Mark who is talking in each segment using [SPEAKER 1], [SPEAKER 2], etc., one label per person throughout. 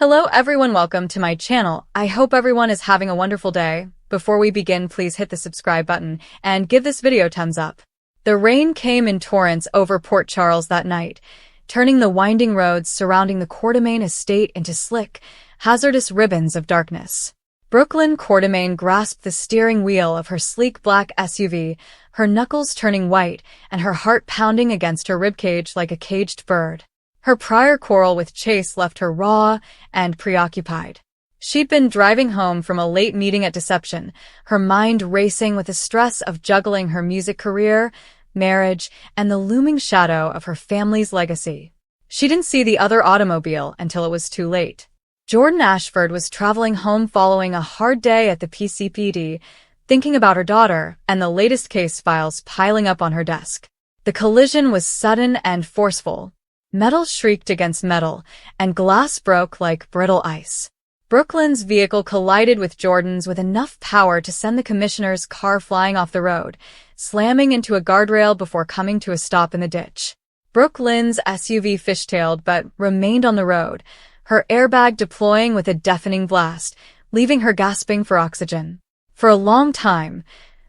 [SPEAKER 1] Hello everyone, welcome to my channel. I hope everyone is having a wonderful day. Before we begin, please hit the subscribe button and give this video a thumbs up. The rain came in torrents over Port Charles that night, turning the winding roads surrounding the Quartermaine estate into slick, hazardous ribbons of darkness. Brooklyn Quartermaine grasped the steering wheel of her sleek black SUV, her knuckles turning white and her heart pounding against her ribcage like a caged bird. Her prior quarrel with Chase left her raw and preoccupied. She'd been driving home from a late meeting at Deception, her mind racing with the stress of juggling her music career, marriage, and the looming shadow of her family's legacy. She didn't see the other automobile until it was too late. Jordan Ashford was traveling home following a hard day at the PCPD, thinking about her daughter and the latest case files piling up on her desk. The collision was sudden and forceful. Metal shrieked against metal, and glass broke like brittle ice. Brooklyn's vehicle collided with Jordan's with enough power to send the commissioner's car flying off the road, slamming into a guardrail before coming to a stop in the ditch. Brooklyn's SUV fishtailed but remained on the road, her airbag deploying with a deafening blast, leaving her gasping for oxygen. For a long time,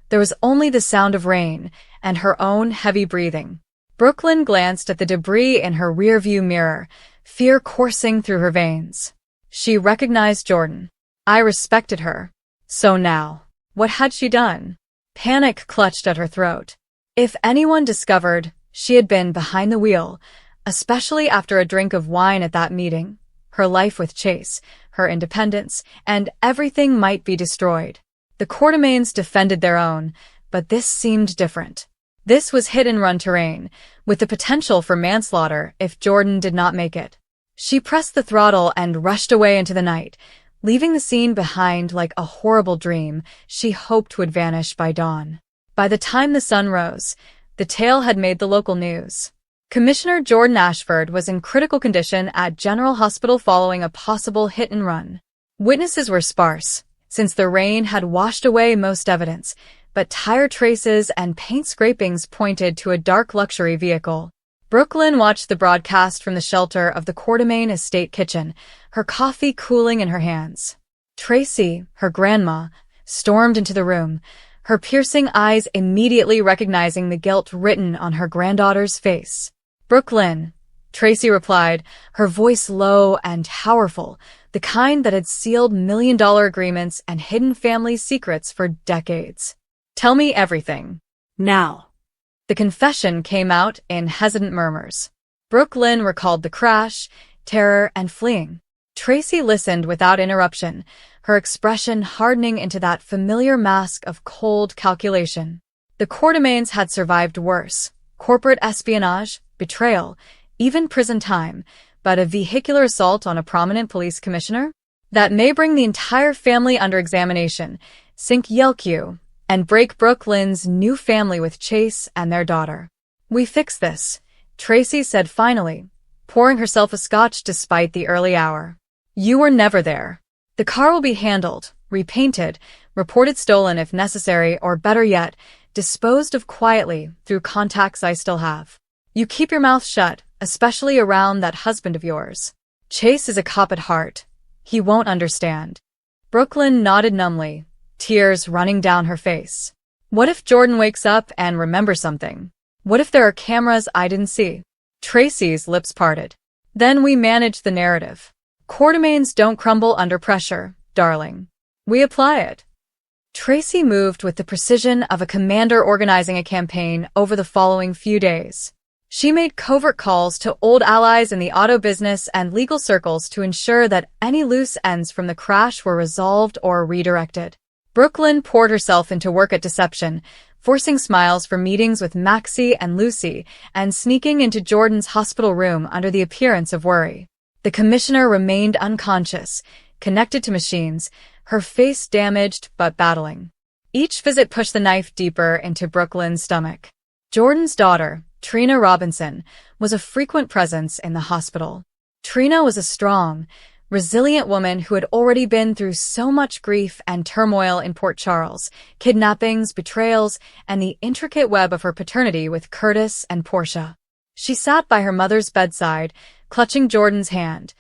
[SPEAKER 1] there was only the sound of rain and her own heavy breathing. Brooklyn glanced at the debris in her rearview mirror, fear coursing through her veins. She recognized Jordan. I respected her. So now, what had she done? Panic clutched at her throat. If anyone discovered she had been behind the wheel, especially after a drink of wine at that meeting, her life with Chase, her independence, and everything might be destroyed. The Quartermaines defended their own, but this seemed different. This was hit-and-run terrain, with the potential for manslaughter if Jordan did not make it. She pressed the throttle and rushed away into the night, leaving the scene behind like a horrible dream she hoped would vanish by dawn. By the time the sun rose, the tale had made the local news. Commissioner Jordan Ashford was in critical condition at General Hospital following a possible hit-and-run. Witnesses were sparse, since the rain had washed away most evidence, but tire traces and paint scrapings pointed to a dark luxury vehicle. Brooklyn watched the broadcast from the shelter of the Quartermaine estate kitchen, her coffee cooling in her hands. TRACY, her grandma, stormed into the room, her piercing eyes immediately recognizing the guilt written on her granddaughter's face. "Brooklyn," TRACY replied, her voice low and powerful, the kind that had sealed million-dollar agreements and hidden family secrets for decades. "Tell me everything. Now." The confession came out in hesitant murmurs. Brooklyn recalled the crash, terror, and fleeing. TRACY listened without interruption, her expression hardening into that familiar mask of cold calculation. The Quartermaines had survived worse: corporate espionage, betrayal, even prison time, but a vehicular assault on a prominent police commissioner? That may bring the entire family under examination, sink Yelq, and break Brooklyn's new family with Chase and their daughter. "We fix this," TRACY said finally, pouring herself a scotch despite the early hour. "You were never there. The car will be handled, repainted, reported stolen if necessary, or better yet, disposed of quietly through contacts I still have. You keep your mouth shut, especially around that husband of yours. Chase is a cop at heart. He won't understand." Brooklyn nodded numbly, tears running down her face. "What if Jordan wakes up and remembers something? What if there are cameras I didn't see?" TRACY's lips parted. "Then we manage the narrative. Quartermaines don't crumble under pressure, darling. We apply it." TRACY moved with the precision of a commander organizing a campaign over the following few days. She made covert calls to old allies in the auto business and legal circles to ensure that any loose ends from the crash were resolved or redirected. Brooklyn poured herself into work at Deception, forcing smiles for meetings with Maxie and Lucy and sneaking into Jordan's hospital room under the appearance of worry. The commissioner remained unconscious, connected to machines, her face damaged but battling. Each visit pushed the knife deeper into Brooklyn's stomach. Jordan's daughter, Trina Robinson, was a frequent presence in the hospital. Trina was a strong, resilient woman who had already been through so much grief and turmoil in Port Charles, kidnappings, betrayals, and the intricate web of her paternity with Curtis and Portia. She sat by her mother's bedside, clutching Jordan's hand,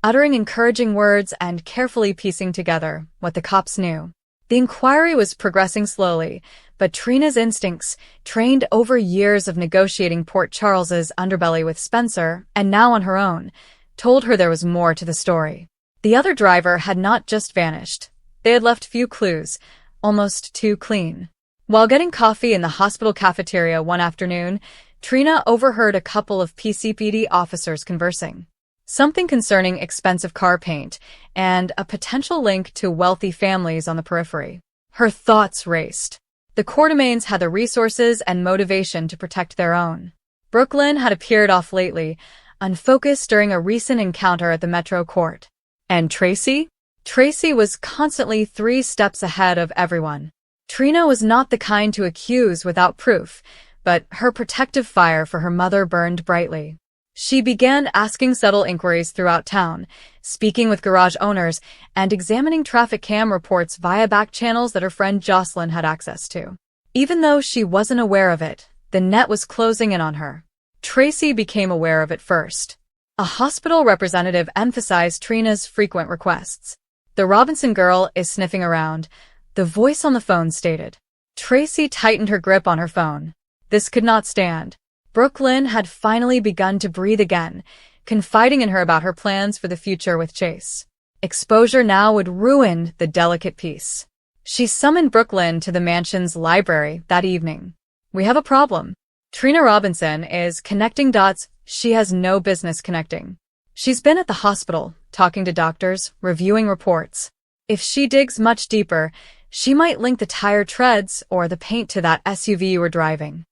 [SPEAKER 1] uttering encouraging words and carefully piecing together what the cops knew. The inquiry was progressing slowly, but Trina's instincts, trained over years of negotiating Port Charles's underbelly with Spencer, and now on her own, told her there was more to the story. The other driver had not just vanished. They had left few clues, almost too clean. While getting coffee in the hospital cafeteria one afternoon, Trina overheard a couple of PCPD officers conversing. Something concerning expensive car paint and a potential link to wealthy families on the periphery. Her thoughts raced. The Quartermains had the resources and motivation to protect their own. Brooklyn had appeared off lately, unfocused during a recent encounter at the Metro Court. And Tracy? Tracy was constantly 3 steps ahead of everyone. Trina was not the kind to accuse without proof, but her protective fire for her mother burned brightly. She began asking subtle inquiries throughout town, speaking with garage owners, and examining traffic cam reports via back channels that her friend Jocelyn had access to. Even though she wasn't aware of it, the net was closing in on her. Tracy became aware of it first. A hospital representative emphasized Trina's frequent requests. "The Robinson girl is sniffing around," the voice on the phone stated. Tracy tightened her grip on her phone. This could not stand. Brooklyn had finally begun to breathe again, confiding in her about her plans for the future with Chase. Exposure now would ruin the delicate peace. She summoned Brooklyn to the mansion's library that evening. "We have a problem. Trina Robinson is connecting dots she has no business connecting. She's been at the hospital, talking to doctors, reviewing reports. If she digs much deeper, she might link the tire treads or the paint to that SUV you were driving."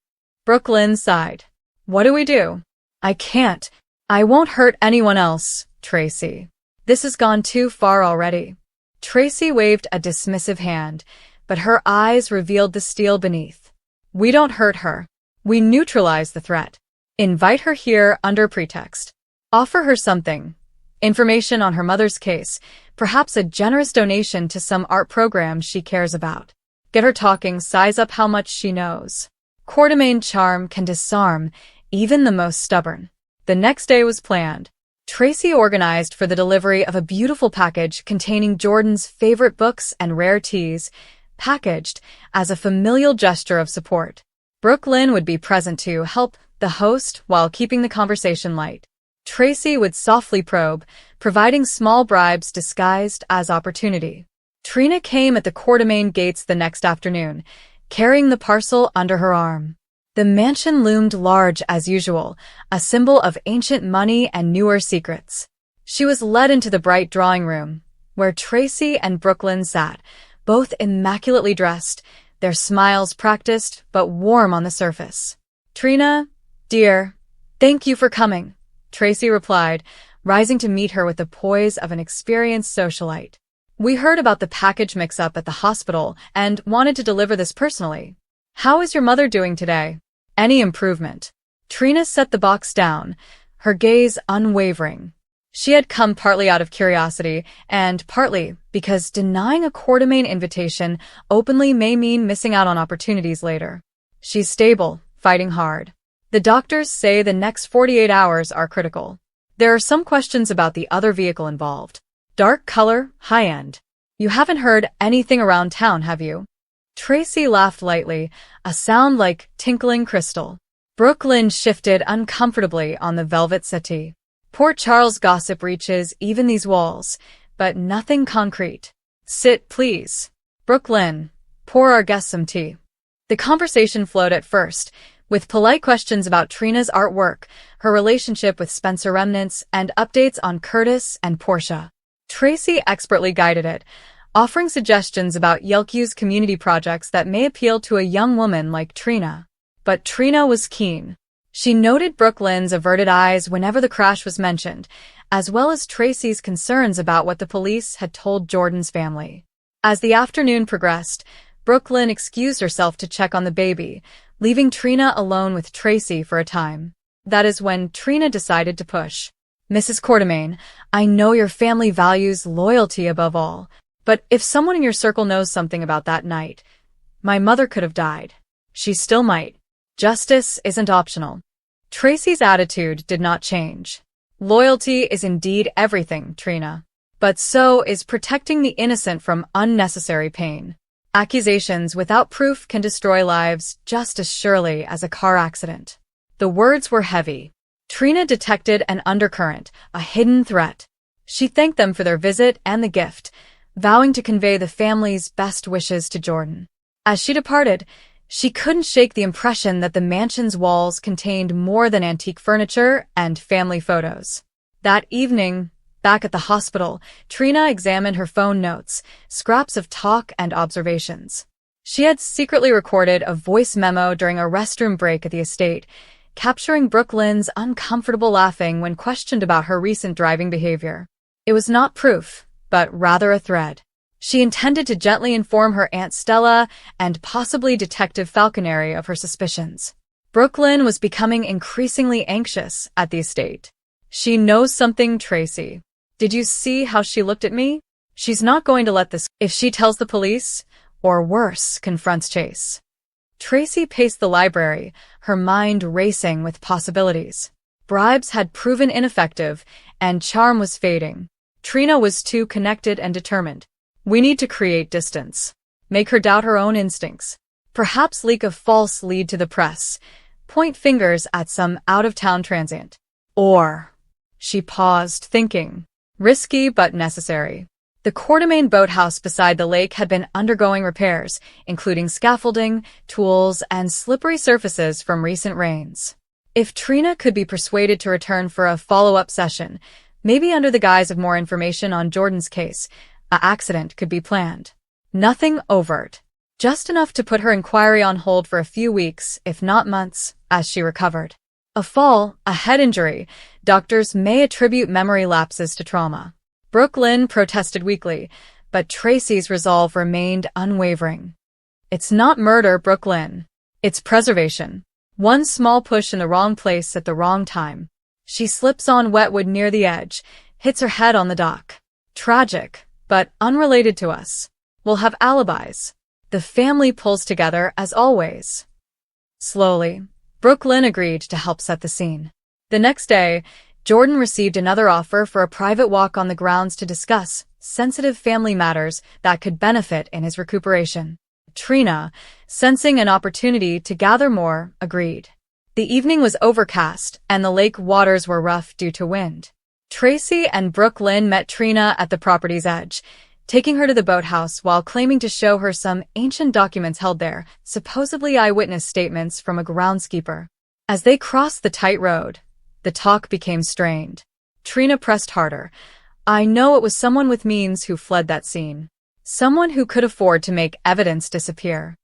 [SPEAKER 1] Brooklyn sighed. "What do we do?" "I can't. I won't hurt anyone else, Tracy. This has gone too far already." Tracy waved a dismissive hand, but her eyes revealed the steel beneath. "We don't hurt her. We neutralize the threat. Invite her here under pretext. Offer her something. Information on her mother's case, perhaps a generous donation to some art program she cares about. Get her talking, size up how much she knows. Quartermain charm can disarm even the most stubborn." The next day was planned. Tracy organized for the delivery of a beautiful package containing Jordan's favorite books and rare teas, packaged as a familial gesture of support. Brooklyn would be present to help the host while keeping the conversation light. Tracy would softly probe, providing small bribes disguised as opportunity. Trina came at the Quartermain gates the next afternoon, carrying the parcel under her arm. The mansion loomed large as usual, a symbol of ancient money and newer secrets. She was led into the bright drawing room, where Tracy and Brooklyn sat, both immaculately dressed, their smiles practiced but warm on the surface. "Trina, dear, thank you for coming," Tracy replied, rising to meet her with the poise of an experienced socialite. "We heard about the package mix-up at the hospital and wanted to deliver this personally. How is your mother doing today? Any improvement?" Trina set the box down, her gaze unwavering. She had come partly out of curiosity and partly because denying a Quartermain invitation openly may mean missing out on opportunities later. "She's stable, fighting hard. The doctors say the next 48 hours are critical. There are some questions about the other vehicle involved. Dark color, high-end. You haven't heard anything around town, have you?" Tracy laughed lightly, a sound like tinkling crystal. Brooklyn shifted uncomfortably on the velvet settee. Port Charles gossip reaches even these walls, but nothing concrete. "Sit, please. Brooklyn, pour our guests some tea." The conversation flowed at first, with polite questions about Trina's artwork, her relationship with Spencer remnants, and updates on Curtis and Portia. Tracy expertly guided it, offering suggestions about Yelkew's community projects that may appeal to a young woman like Trina. But Trina was keen. She noted Brooklyn's averted eyes whenever the crash was mentioned, as well as Tracy's concerns about what the police had told Jordan's family. As the afternoon progressed, Brooklyn excused herself to check on the baby, leaving Trina alone with Tracy for a time. That is when Trina decided to push. "Mrs. Quartermain, I know your family values loyalty above all. But if someone in your circle knows something about that night, my mother could have died. She still might. Justice isn't optional." Tracy's attitude did not change. Loyalty is indeed everything, Trina. But so is protecting the innocent from unnecessary pain. Accusations without proof can destroy lives just as surely as a car accident. The words were heavy. Trina detected an undercurrent, a hidden threat. She thanked them for their visit and the gift, vowing to convey the family's best wishes to Jordan. As she departed, she couldn't shake the impression that the mansion's walls contained more than antique furniture and family photos. That evening, back at the hospital, Trina examined her phone notes, scraps of talk and observations. She had secretly recorded a voice memo during a restroom break at the estate, capturing Brooklyn's uncomfortable laughing when questioned about her recent driving behavior. It was not proof, but rather a thread. She intended to gently inform her Aunt Stella and possibly Detective Falconeri of her suspicions. Brooklyn was becoming increasingly anxious at the estate. She knows something, Tracy. Did you see how she looked at me? She's not going to let this. If she tells the police, or worse, confronts Chase. Tracy paced the library, her mind racing with possibilities. Bribes had proven ineffective, and charm was fading. Trina was too connected and determined. We need to create distance. Make her doubt her own instincts. Perhaps leak a false lead to the press. Point fingers at some out-of-town transient. Or... She paused, thinking. Risky but necessary. The Quartermain boathouse beside the lake had been undergoing repairs, including scaffolding, tools, and slippery surfaces from recent rains. If Trina could be persuaded to return for a follow-up session, maybe under the guise of more information on Jordan's case, an accident could be planned. Nothing overt. Just enough to put her inquiry on hold for a few weeks, if not months, as she recovered. A fall, a head injury. Doctors may attribute memory lapses to trauma. Brooklyn protested weakly, but Tracy's resolve remained unwavering. It's not murder, Brooklyn. It's preservation. One small push in the wrong place at the wrong time. She slips on wetwood near the edge, hits her head on the dock. Tragic, but unrelated to us. We'll have alibis. The family pulls together as always. Slowly, Brooklyn agreed to help set the scene. The next day, Jordan received another offer for a private walk on the grounds to discuss sensitive family matters that could benefit in his recuperation. Trina, sensing an opportunity to gather more, agreed. The evening was overcast, and the lake waters were rough due to wind. Tracy and Brooklyn met Trina at the property's edge, taking her to the boathouse while claiming to show her some ancient documents held there, supposedly eyewitness statements from a groundskeeper. As they crossed the tight road, the talk became strained. Trina pressed harder. I know it was someone with means who fled that scene. Someone who could afford to make evidence disappear.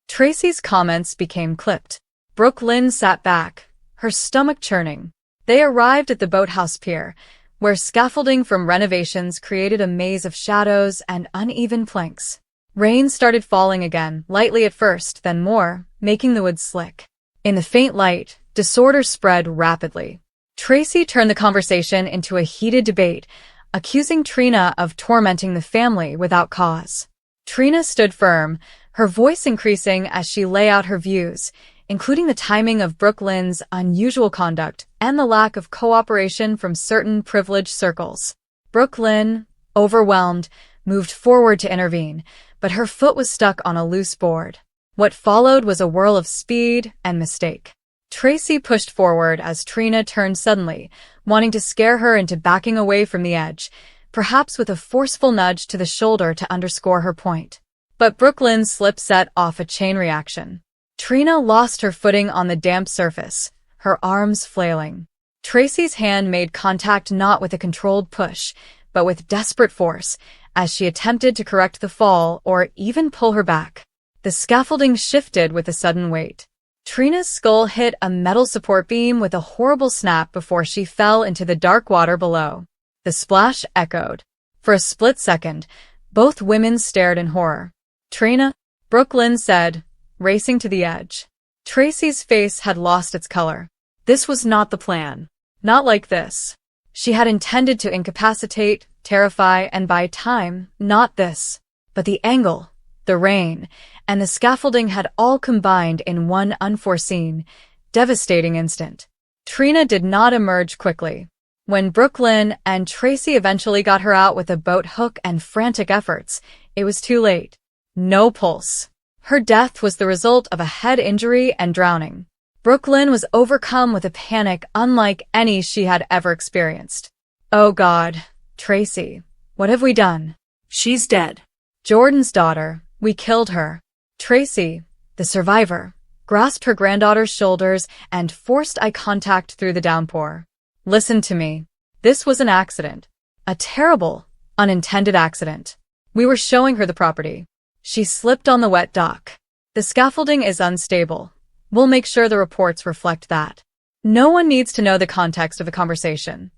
[SPEAKER 1] Tracy's comments became clipped. Brooklyn sat back, her stomach churning. They arrived at the boathouse pier, where scaffolding from renovations created a maze of shadows and uneven planks. Rain started falling again, lightly at first, then more, making the woods slick. In the faint light, disorder spread rapidly. Tracy turned the conversation into a heated debate, accusing Trina of tormenting the family without cause. Trina stood firm, her voice increasing as she lay out her views, including the timing of Brooklyn's unusual conduct and the lack of cooperation from certain privileged circles. Brooklyn, overwhelmed, moved forward to intervene, but her foot was stuck on a loose board. What followed was a whirl of speed and mistake. Tracy pushed forward as Trina turned suddenly, wanting to scare her into backing away from the edge, perhaps with a forceful nudge to the shoulder to underscore her point. But Brooklyn's slip set off a chain reaction. Trina lost her footing on the damp surface, her arms flailing. Tracy's hand made contact not with a controlled push, but with desperate force, as she attempted to correct the fall or even pull her back. The scaffolding shifted with a sudden weight. Trina's skull hit a metal support beam with a horrible snap before she fell into the dark water below. The splash echoed. For a split second, both women stared in horror. Trina, Brooklyn said, racing to the edge. Tracy's face had lost its color. This was not the plan. Not like this. She had intended to incapacitate, terrify, and buy time, not this. But the angle, the rain, and the scaffolding had all combined in one unforeseen, devastating instant. Trina did not emerge quickly. When Brooklyn and Tracy eventually got her out with a boat hook and frantic efforts, it was too late. No pulse. Her death was the result of a head injury and drowning. Brooklyn was overcome with a panic unlike any she had ever experienced. "Oh God, Tracy, what have we done?"
[SPEAKER 2] "She's dead."
[SPEAKER 1] Jordan's daughter, "We killed her." Tracy, the survivor, grasped her granddaughter's shoulders and forced eye contact through the downpour. "Listen to me. This was an accident. A terrible, unintended accident. We were showing her the property. She slipped on the wet dock. The scaffolding is unstable. We'll make sure the reports reflect that. No one needs to know the context of the conversation."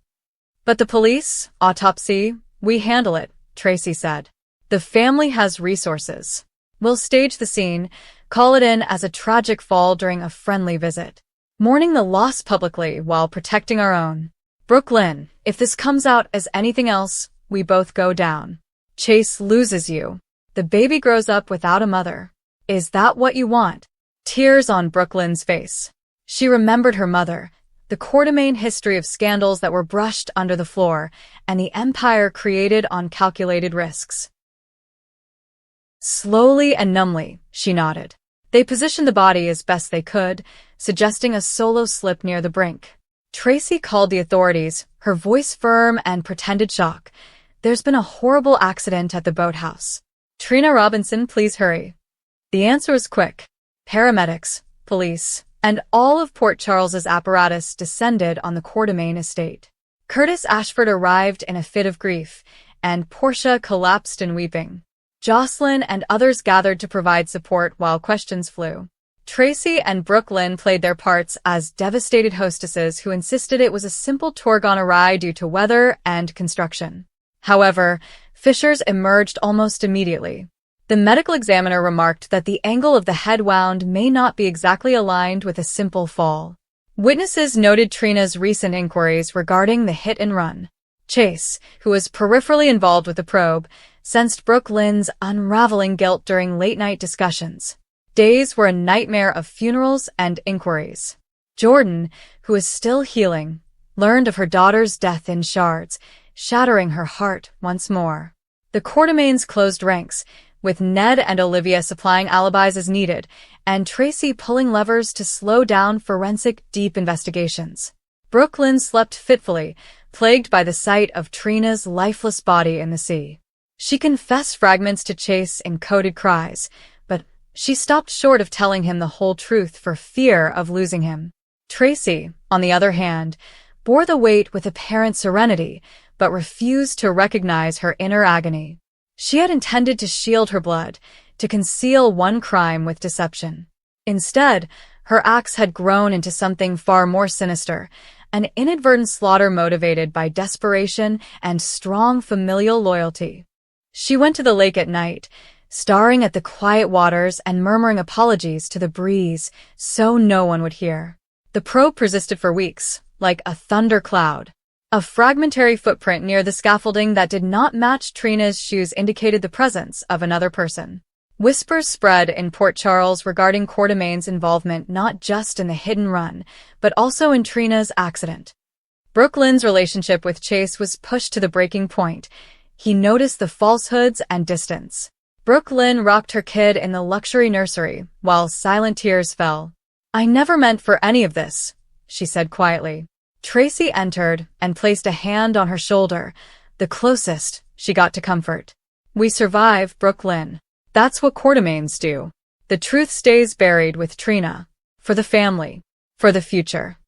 [SPEAKER 1] "But the police, autopsy, we handle it," Tracy said. "The family has resources. We'll stage the scene, call it in as a tragic fall during a friendly visit, mourning the loss publicly while protecting our own. Brooklyn, if this comes out as anything else, we both go down. Chase loses you. The baby grows up without a mother. Is that what you want?" Tears on Brooklyn's face. She remembered her mother, the Quartermaine history of scandals that were brushed under the floor, and the empire created on calculated risks. Slowly and numbly, she nodded. They positioned the body as best they could, suggesting a solo slip near the brink. Tracy called the authorities, her voice firm and pretended shock. "There's been a horrible accident at the boathouse. Trina Robinson, please hurry." The answer was quick. Paramedics, police, and all of Port Charles's apparatus descended on the Quartermaine estate. Curtis Ashford arrived in a fit of grief, and Portia collapsed in weeping. Jocelyn and others gathered to provide support while questions flew. Tracy and Brooklyn played their parts as devastated hostesses who insisted it was a simple tour gone awry due to weather and construction. However, fissures emerged almost immediately. The medical examiner remarked that the angle of the head wound may not be exactly aligned with a simple fall. Witnesses noted Trina's recent inquiries regarding the hit and run. Chase, who was peripherally involved with the probe, sensed Brooklyn's unraveling guilt during late-night discussions. Days were a nightmare of funerals and inquiries. Jordan, who was still healing, learned of her daughter's death in shards, shattering her heart once more. The Quartermaines closed ranks, with Ned and Olivia supplying alibis as needed, and Tracy pulling levers to slow down forensic deep investigations. Brooklyn slept fitfully, plagued by the sight of Trina's lifeless body in the sea. She confessed fragments to Chase in coded cries, but she stopped short of telling him the whole truth for fear of losing him. Tracy, on the other hand, bore the weight with apparent serenity, but refused to recognize her inner agony. She had intended to shield her blood, to conceal one crime with deception. Instead, her acts had grown into something far more sinister, an inadvertent slaughter motivated by desperation and strong familial loyalty. She went to the lake at night, staring at the quiet waters and murmuring apologies to the breeze so no one would hear. The probe persisted for weeks, like a thundercloud. A fragmentary footprint near the scaffolding that did not match Trina's shoes indicated the presence of another person. Whispers spread in Port Charles regarding Quartermaine's involvement not just in the hidden run, but also in Trina's accident. Brooklyn's relationship with Chase was pushed to the breaking point. He noticed the falsehoods and distance. Brooklyn rocked her kid in the luxury nursery, while silent tears fell. "I never meant for any of this," she said quietly. Tracy entered and placed a hand on her shoulder, the closest she got to comfort. "We survive, Brooklyn. That's what Quartermaines do. The truth stays buried with Trina. For the family. For the future."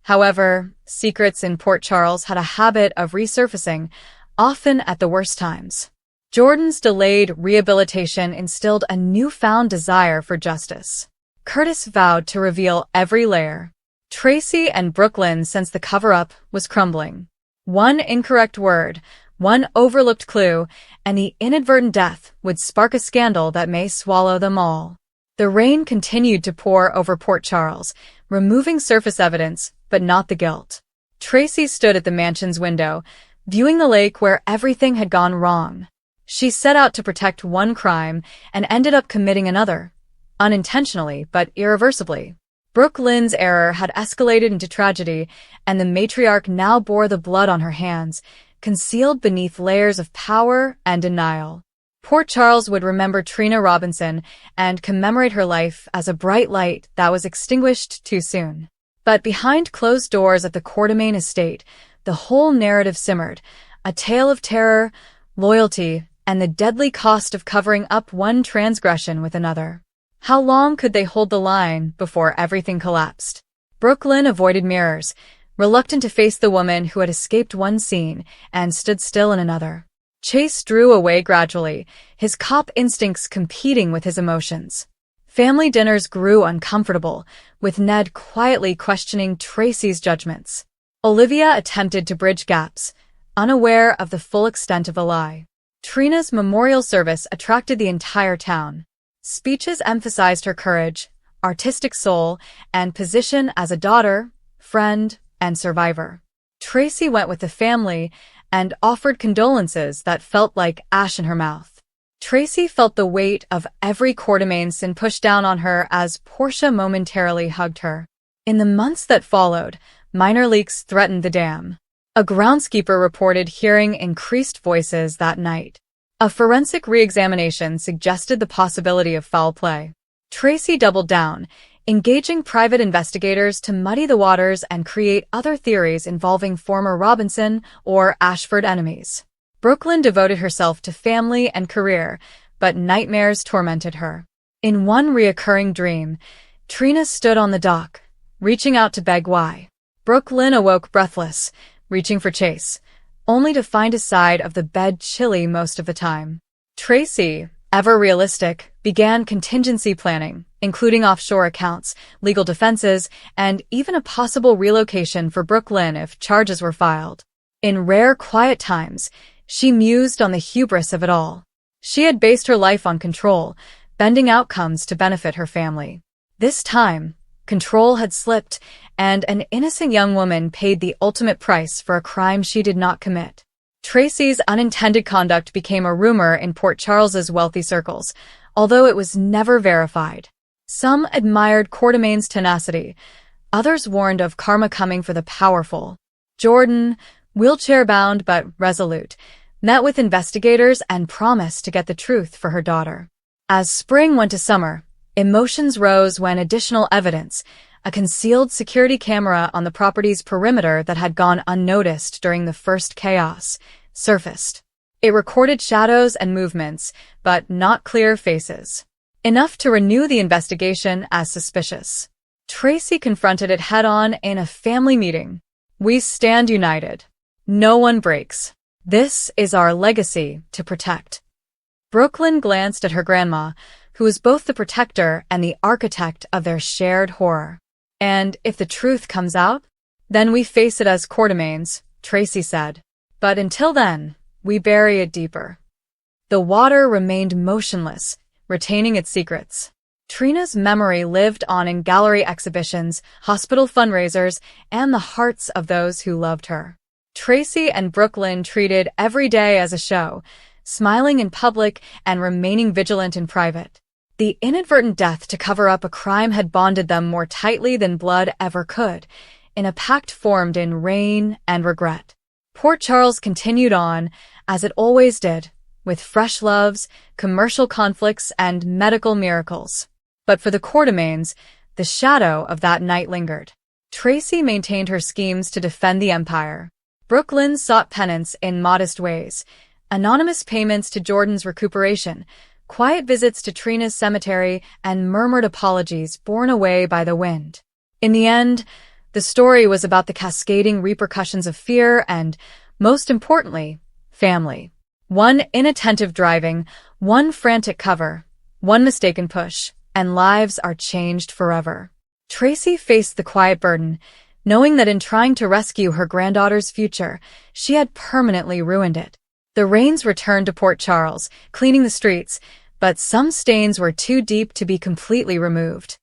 [SPEAKER 1] However, secrets in Port Charles had a habit of resurfacing, often at the worst times. Jordan's delayed rehabilitation instilled a newfound desire for justice. Curtis vowed to reveal every layer. Tracy and Brooklyn sensed the cover-up was crumbling. One incorrect word, one overlooked clue, and the inadvertent death would spark a scandal that may swallow them all. The rain continued to pour over Port Charles, removing surface evidence, but not the guilt. Tracy stood at the mansion's window, viewing the lake where everything had gone wrong. She set out to protect one crime and ended up committing another, unintentionally but irreversibly. Brooklyn's error had escalated into tragedy, and the matriarch now bore the blood on her hands, concealed beneath layers of power and denial. Port Charles would remember Trina Robinson and commemorate her life as a bright light that was extinguished too soon. But behind closed doors at the Quartermain estate, the whole narrative simmered, a tale of terror, loyalty, and the deadly cost of covering up one transgression with another. How long could they hold the line before everything collapsed? Brooklyn avoided mirrors, reluctant to face the woman who had escaped one scene and stood still in another. Chase drew away gradually, his cop instincts competing with his emotions. Family dinners grew uncomfortable, with Ned quietly questioning Tracy's judgments. Olivia attempted to bridge gaps, unaware of the full extent of the lie. Trina's memorial service attracted the entire town. Speeches emphasized her courage, artistic soul, and position as a daughter, friend, and survivor. Tracy went with the family and offered condolences that felt like ash in her mouth. Tracy felt the weight of every Quartermain sin pushed down on her as Portia momentarily hugged her. In the months that followed, minor leaks threatened the dam. A groundskeeper reported hearing increased voices that night. A forensic re-examination suggested the possibility of foul play. Tracy doubled down, engaging private investigators to muddy the waters and create other theories involving former Robinson or Ashford enemies. Brooklyn devoted herself to family and career, but nightmares tormented her. In one reoccurring dream, Trina stood on the dock, reaching out to beg why. Brooklyn awoke breathless, reaching for Chase, only to find his side of the bed chilly most of the time. Tracy, ever realistic, began contingency planning, including offshore accounts, legal defenses, and even a possible relocation for Brooklyn if charges were filed. In rare, quiet times, she mused on the hubris of it all. She had based her life on control, bending outcomes to benefit her family. This time, control had slipped, and an innocent young woman paid the ultimate price for a crime she did not commit. Tracy's unintended conduct became a rumor in Port Charles's wealthy circles, although it was never verified. Some admired Quartermain's tenacity, others warned of karma coming for the powerful. Jordan, wheelchair-bound but resolute, met with investigators and promised to get the truth for her daughter. As spring went to summer, emotions rose when additional evidence, a concealed security camera on the property's perimeter that had gone unnoticed during the first chaos, surfaced. It recorded shadows and movements, but not clear faces. Enough to renew the investigation as suspicious. Tracy confronted it head-on in a family meeting. "We stand united. No one breaks. This is our legacy to protect." Brooklyn glanced at her grandma, who was both the protector and the architect of their shared horror. "And if the truth comes out, then we face it as Quartermains," Tracy said. "But until then, we bury it deeper." The water remained motionless, retaining its secrets. Trina's memory lived on in gallery exhibitions, hospital fundraisers, and the hearts of those who loved her. Tracy and Brooklyn treated every day as a show, smiling in public and remaining vigilant in private. The inadvertent death to cover up a crime had bonded them more tightly than blood ever could, in a pact formed in rain and regret. Port Charles continued on, as it always did, with fresh loves, commercial conflicts, and medical miracles. But for the Quartermains, the shadow of that night lingered. Tracy maintained her schemes to defend the empire. Brooklyn sought penance in modest ways, anonymous payments to Jordan's recuperation, quiet visits to Trina's cemetery, and murmured apologies borne away by the wind. In the end, the story was about the cascading repercussions of fear and, most importantly, family. One inattentive driving, one frantic cover, one mistaken push, and lives are changed forever. Tracy faced the quiet burden, knowing that in trying to rescue her granddaughter's future, she had permanently ruined it. The rains returned to Port Charles, cleaning the streets, but some stains were too deep to be completely removed.